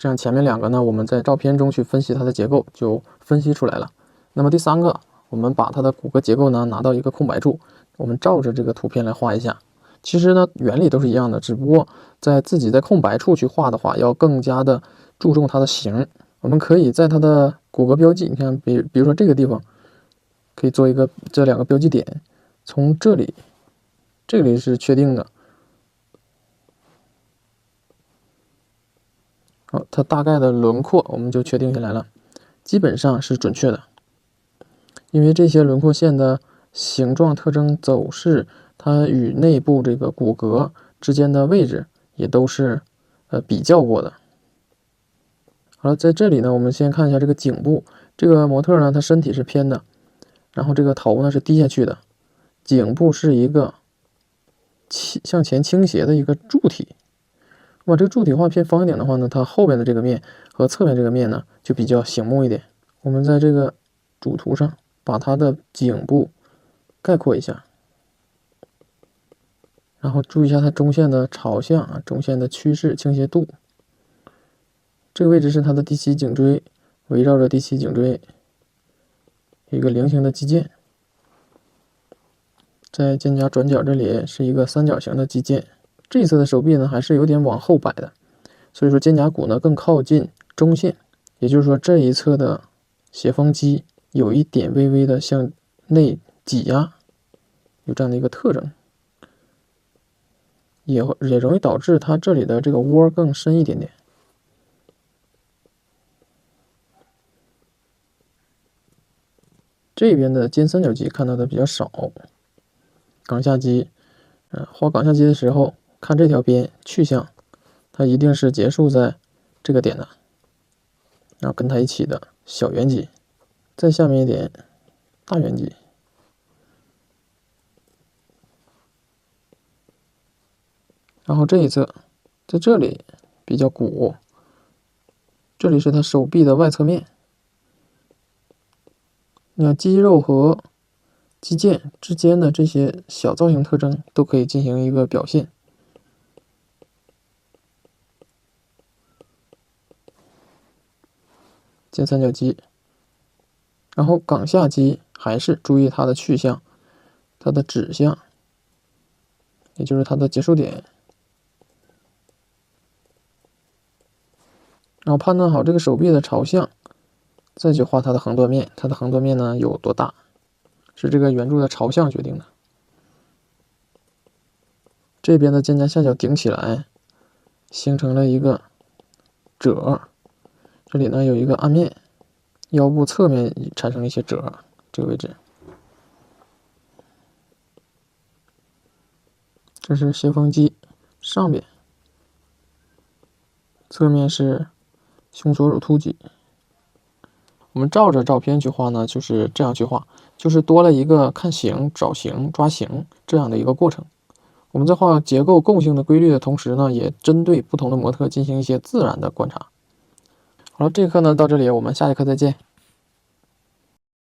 这样前面2个呢，我们在照片中去分析它的结构就分析出来了。那么第3个，我们把它的骨骼结构呢拿到一个空白处，我们照着这个图片来画一下。其实呢原理都是一样的，只不过自己在空白处去画的话，要更加的注重它的形。我们可以在它的骨骼标记，你看比如说这个地方，可以做一个这2个标记点，从这里是确定的。好，它大概的轮廓我们就确定下来了，基本上是准确的。因为这些轮廓线的形状特征走势，它与内部这个骨骼之间的位置也都是比较过的。好了，在这里呢，我们先看一下这个颈部。这个模特呢，他身体是偏的，然后这个头呢是低下去的，颈部是一个向前倾斜的一个柱体。那么这个柱体画偏方一点的话呢，它后边的这个面和侧面这个面呢就比较醒目一点。我们在这个主图上把它的颈部概括一下，然后注意一下它中线的朝向啊，中线的趋势倾斜度。这个位置是它的第7颈椎，围绕着第7颈椎一个菱形的肌腱，在肩胛转角这里是一个三角形的肌腱。这一侧的手臂呢还是有点往后摆的，所以说肩胛骨呢更靠近中线，也就是说这一侧的斜方肌有一点微微的向内挤压，有这样的一个特征，也容易导致它这里的这个窝更深一点点。这边的肩三角肌看到的比较少，冈下肌，画冈下肌的时候，看这条边去向，它一定是结束在这个点的，然后跟它一起的小圆肌，再下面一点大圆肌，然后这一侧在这里比较鼓，这里是它手臂的外侧面。你看肌肉和肌腱之间的这些小造型特征都可以进行一个表现。肩三角肌，然后冈下肌还是注意它的去向，它的指向，也就是它的结束点。然后判断好这个手臂的朝向，再去画它的横断面。它的横断面呢有多大，是这个圆柱的朝向决定的。这边的肩胛下角顶起来，形成了一个褶，这里呢有一个暗面，腰部侧面产生了一些褶，这个位置。这是斜方肌上边，侧面是胸锁乳突肌。我们照着照片去画呢，就是这样去画，就是多了一个看形、找形、抓形这样的一个过程。我们在画结构共性的规律的同时呢，也针对不同的模特进行一些自然的观察。好了，这课呢到这里，我们下一课再见。